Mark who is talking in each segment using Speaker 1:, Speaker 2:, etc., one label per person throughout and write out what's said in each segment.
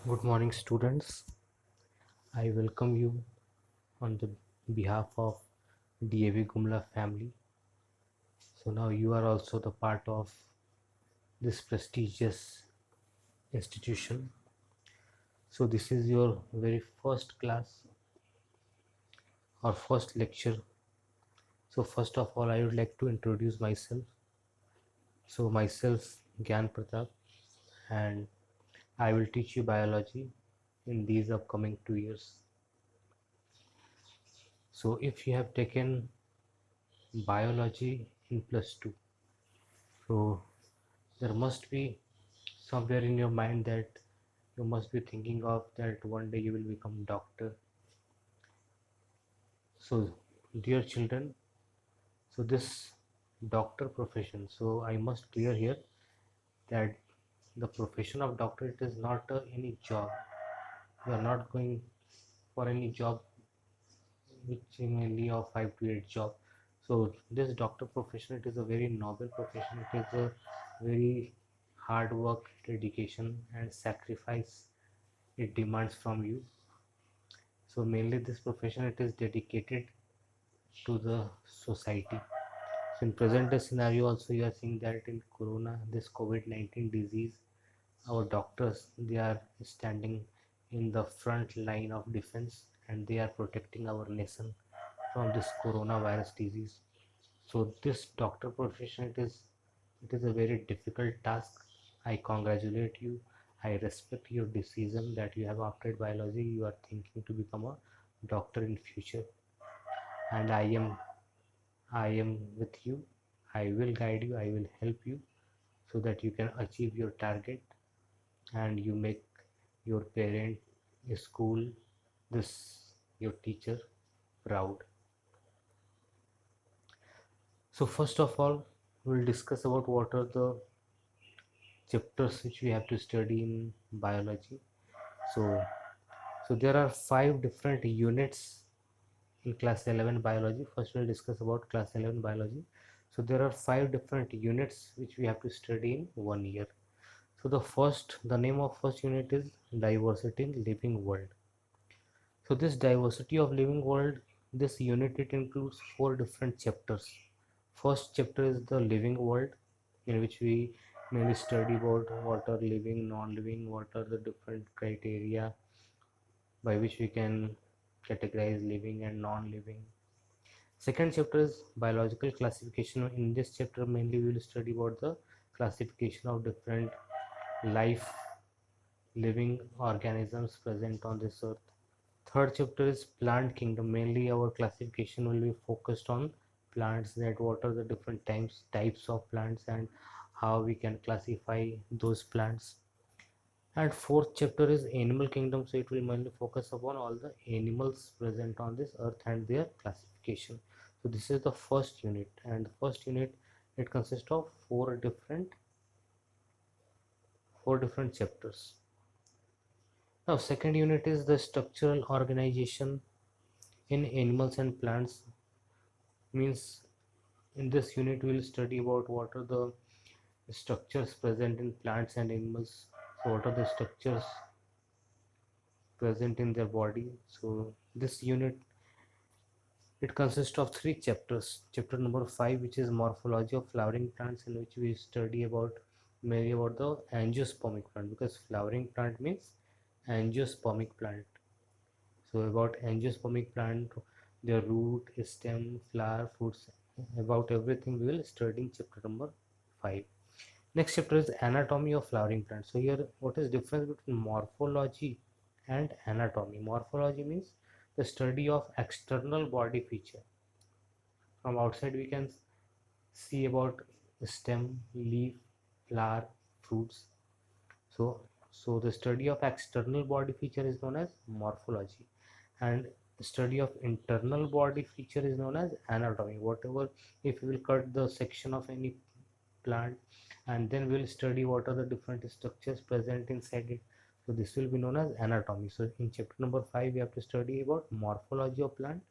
Speaker 1: Good morning, students. I welcome you on the behalf of DAV Gumla family. So now you are also the part of this prestigious institution. So this is your very first class or first lecture. So first of all, I would like to introduce myself. So myself, Gyan Pratap, and I will teach you biology in these upcoming 2 years. So if you have taken biology in plus two, so there must be somewhere in your mind that you must be thinking of that one day you will become doctor. So dear children, so this doctor profession, so I must clear here that the profession of doctor, it is not any job. You are not going for any job which mainly of 5 to 8 job. So this doctor profession, it is a very noble profession. It is a very hard work, dedication and sacrifice it demands from you. So mainly this profession, it is dedicated to the society. So in present day scenario also, you are seeing that in corona, this COVID-19 disease, our doctors, they are standing in the front line of defense and they are protecting our nation from this coronavirus disease. So this doctor profession, it is a very difficult task. I congratulate you. I respect your decision that you have opted biology. You are thinking to become a doctor in future, and I am with you. I will guide you. I will help you so that you can achieve your target and you make your parent, your school, this your teacher proud. So first of all, we'll discuss about what are the chapters which we have to study in biology. So there are 5 different units in class 11 biology. First we'll discuss about class 11 biology. So there are 5 different units which we have to study in 1 year. So the name of first unit is diversity in living world. So this diversity of living world, this unit, it includes 4 different chapters. First chapter is the living world, in which we mainly study about what are living, non-living, what are the different criteria by which we can categorize living and non-living. Second chapter is biological classification. In this chapter, mainly we will study about the classification of different life living organisms present on this earth. Third chapter is plant kingdom. Mainly our classification will be focused on plants, that what are the different types of plants and how we can classify those plants. And fourth chapter is animal kingdom, so it will mainly focus upon all the animals present on this earth and their classification. So this is the first unit, and the first unit, it consists of four different chapters. Now second unit is the structural organization in animals and plants. Means in this unit we will study about what are the structures present in plants and animals. So what are the structures present in their body. So this unit, it consists of 3 chapters. Chapter number 5, which is morphology of flowering plants, in which we study about mainly about the angiospermic plant, because flowering plant means angiospermic plant. So about angiospermic plant, their root, stem, flower, fruits, about everything we will study in chapter number 5. Next chapter is anatomy of flowering plants. So here, what is difference between morphology and anatomy? Morphology means the study of external body feature. From outside we can see about stem, leaf, flower, fruits. So the study of external body feature is known as morphology, and the study of internal body feature is known as anatomy. Whatever, if we will cut the section of any plant and then we'll study what are the different structures present inside it, so this will be known as anatomy. So in chapter number 5 we have to study about morphology of plant,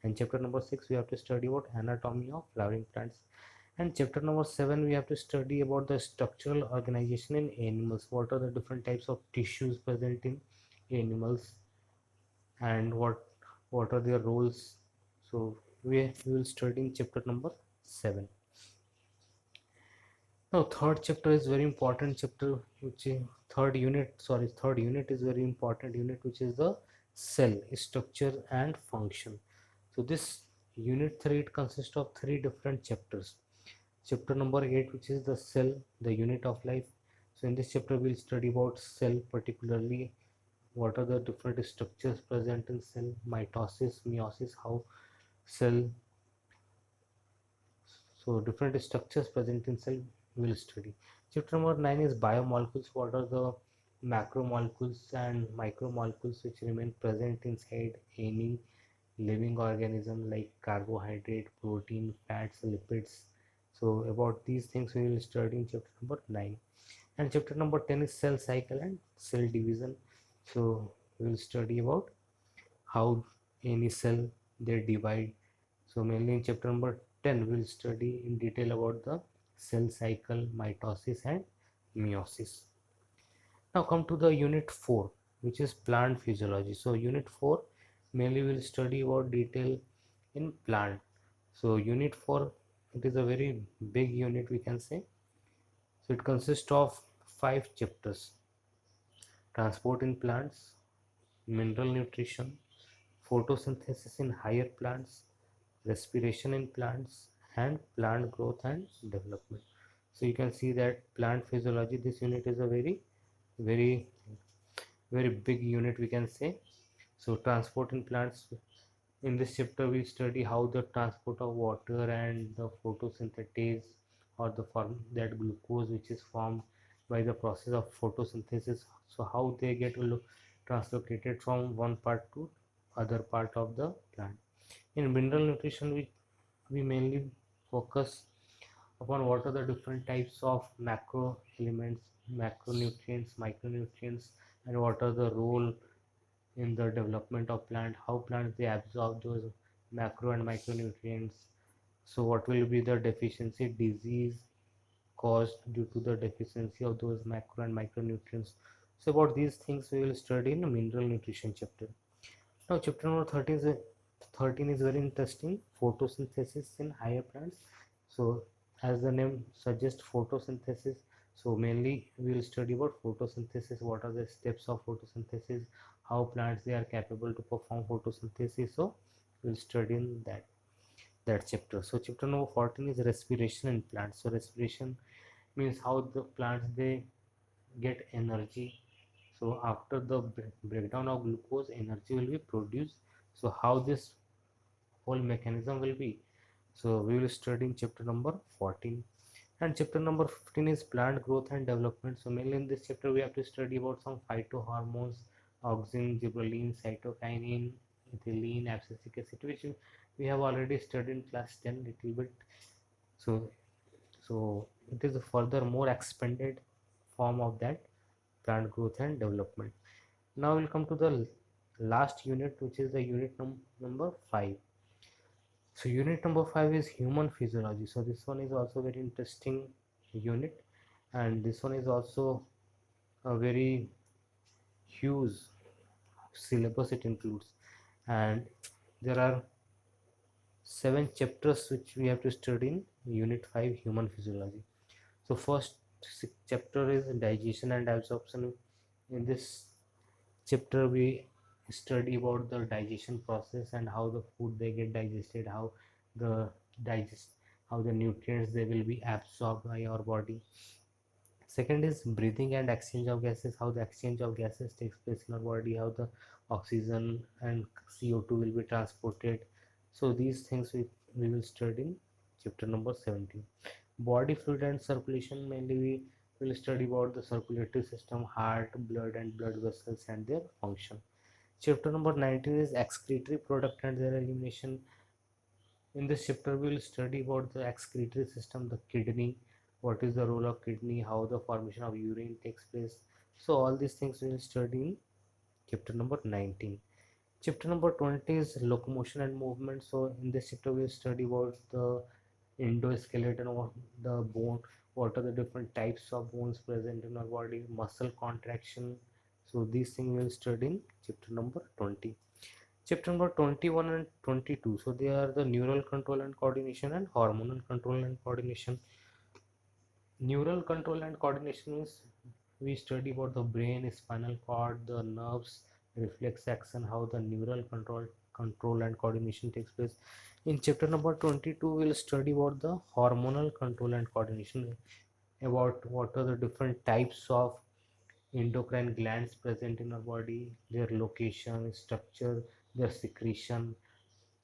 Speaker 1: and chapter number 6 we have to study about anatomy of flowering plants. And chapter number 7, we have to study about the structural organization in animals. What are the different types of tissues present in animals, and what are their roles? So we will study in chapter number 7. Now third chapter is very important chapter, which is third unit is very important unit, which is the cell structure and function. So this unit 3, it consists of 3 different chapters. Chapter number 8, which is the cell, the unit of life. So in this chapter we'll study about cell, particularly what are the different structures present in cell, mitosis, meiosis, how cell, so different structures present in cell we'll study. Chapter number 9 is biomolecules. What are the macromolecules and micromolecules which remain present inside any living organism, like carbohydrate, protein, fats, lipids. So about these things we will study in chapter number 9. And chapter number 10 is cell cycle and cell division. So we will study about how any cell they divide. So mainly in chapter number 10 we will study in detail about the cell cycle, mitosis and meiosis. Now come to the unit 4, which is plant physiology. So unit 4 mainly will study about detail in plant. So unit 4, it is a very big unit, we can say. So it consists of 5 chapters: transport in plants, mineral nutrition, photosynthesis in higher plants, respiration in plants, and plant growth and development. So you can see that plant physiology, this unit is a very very big unit, we can say. So transport in plants, in this chapter we study how the transport of water and the photosynthesis, or the form that glucose which is formed by the process of photosynthesis, so how they get translocated from one part to other part of the plant. In mineral nutrition we mainly focus upon what are the different types of macro elements, macronutrients, micronutrients, and what are the role in the development of plant, how plants they absorb those macro and micronutrients. So what will be the deficiency, disease caused due to the deficiency of those macro and micronutrients. So about these things we will study in the mineral nutrition chapter. Now chapter number 13 is very interesting, photosynthesis in higher plants. So as the name suggests, photosynthesis, so mainly we will study about photosynthesis, what are the steps of photosynthesis, how plants they are capable to perform photosynthesis. So we'll study in that chapter. So chapter number 14 is respiration in plants. So respiration means how the plants they get energy. So after the breakdown of glucose, energy will be produced. So how this whole mechanism will be, so we will study in chapter number 14. And chapter number 15 is plant growth and development. So mainly in this chapter we have to study about some phytohormones, auxin, gibberellin, cytokinin, ethylene, abscisic acid, which we have already studied in class 10 little bit. So so it is a further more expanded form of that plant growth and development. Now we'll come to the last unit, which is the unit number 5. So unit number 5 is human physiology. So this one is also very interesting unit, and this one is also a very huge syllabus it includes, and there are 7 chapters which we have to study in unit 5 human physiology. So first chapter is digestion and absorption. In this chapter we study about the digestion process and how the food they get digested, how the digest how the nutrients they will be absorbed by our body. Second is breathing and exchange of gases, how the exchange of gases takes place in our body, how the oxygen and CO2 will be transported. So these things we will study in chapter number 17. Body fluid and circulation, mainly we will study about the circulatory system, heart, blood and blood vessels and their function. Chapter number 19 is excretory product and their elimination. In this chapter we will study about the excretory system, the kidney, what is the role of kidney, how the formation of urine takes place. So all these things we will study in chapter number 19. Chapter number 20 is locomotion and movement. So in this chapter we will study about the endoskeleton, what the bone, what are the different types of bones present in our body, muscle contraction. So these things we'll study in chapter number 20. Chapter number 21 and 22, so they are the neural control and coordination and hormonal control and coordination. Neural control and coordination means we study about the brain, spinal cord, the nerves, reflex action, how the neural control and coordination takes place. In chapter number 22, we'll study about the hormonal control and coordination, about what are the different types of endocrine glands present in our body, their location, structure, their secretion,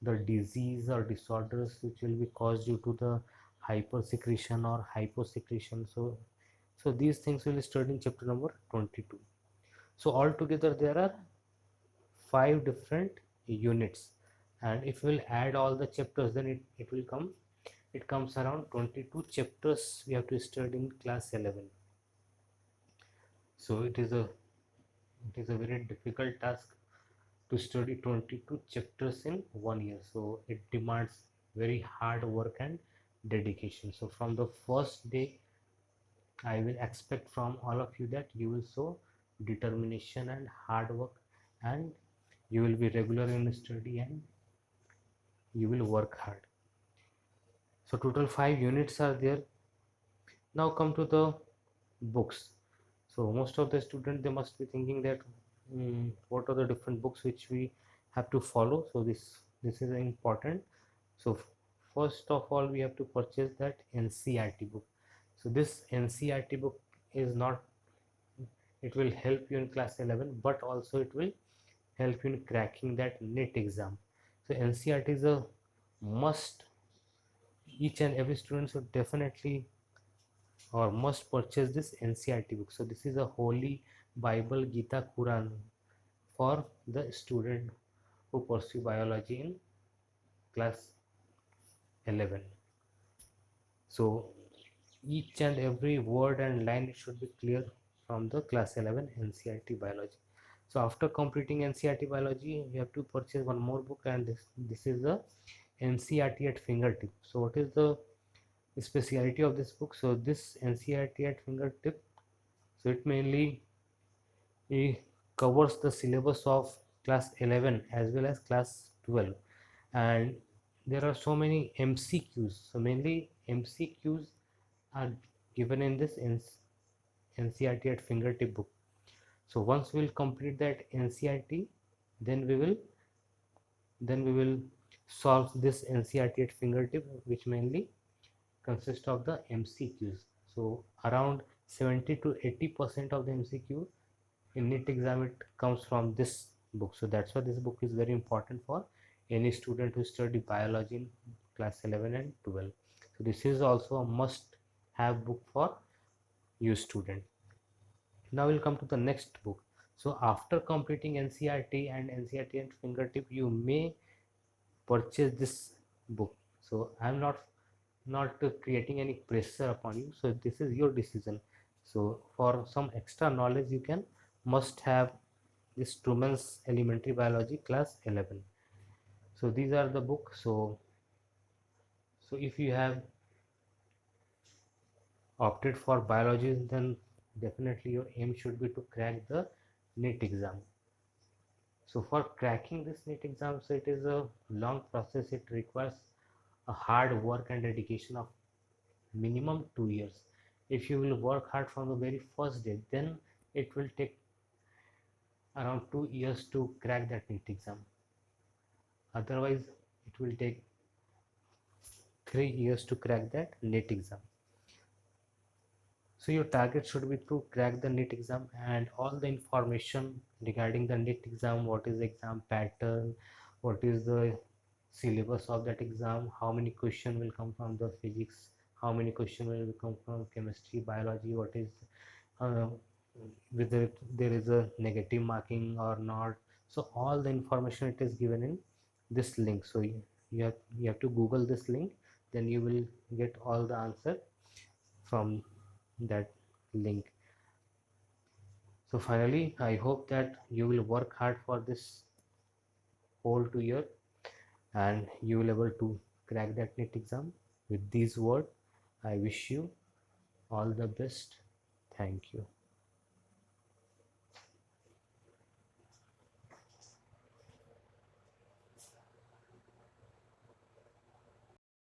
Speaker 1: the disease or disorders which will be caused due to the hypersecretion or hyposecretion. So these things will be studied in chapter number 22. So altogether there are 5 different units, and if we'll add all the chapters, then it comes around 22 chapters we have to study in class 11. So it is a very difficult task to study 22 chapters in 1 year. So it demands very hard work and dedication. So from the first day, I will expect from all of you that you will show determination and hard work, and you will be regular in study, and you will work hard. So total 5 units are there. Now come to the books. So most of the students, they must be thinking that what are the different books which we have to follow. So this is important. So first of all, we have to purchase that NCERT book. So this NCERT book is not, it will help you in class 11, but also it will help you in cracking that NET exam. So NCERT is a must. Each and every student should definitely or must purchase this NCERT book. So this is a holy Bible, Gita, Quran for the student who pursue biology in class 11. So each and every word and line should be clear from the class 11 NCERT biology. So after completing NCERT biology, you have to purchase one more book, and this is the NCERT at fingertip. So what is the speciality of this book? So this NCERT at fingertip, so it mainly covers the syllabus of class 11 as well as class 12, and there are so many MCQs. So mainly MCQs are given in this NCERT at fingertip book. So once we will complete that NCERT, then we will solve this NCERT at fingertip, which mainly consists of the MCQs. So around 70 to 80% of the MCQ in NEET exam, it comes from this book. So that's why this book is very important for any student who study biology in class 11 and 12. So this is also a must have book for you student. Now we'll come to the next book. So after completing NCERT and NCERT at fingertip, you may purchase this book. So I'm not creating any pressure upon you, so this is your decision. So for some extra knowledge, you can must have this Truman's Elementary Biology class 11. So these are the books. So if you have opted for biology, then definitely your aim should be to crack the NEET exam. So for cracking this NEET exam, so it is a long process. It requires a hard work and dedication of minimum 2 years. If you will work hard from the very first day, then it will take around 2 years to crack that NEET exam. Otherwise, it will take 3 years to crack that NEET exam. So your target should be to crack the NEET exam, and all the information regarding the NEET exam, what is the exam pattern, what is the syllabus of that exam, how many questions will come from the physics, how many questions will come from chemistry, biology, what is uh, whether there is a negative marking or not. So all the information it is given in this link. So you have to Google this link, then you will get all the answer from that link. So finally, I hope that you will work hard for this whole 2 year, and you will able to crack that NEET exam. With these words, I wish you all the best. Thank you.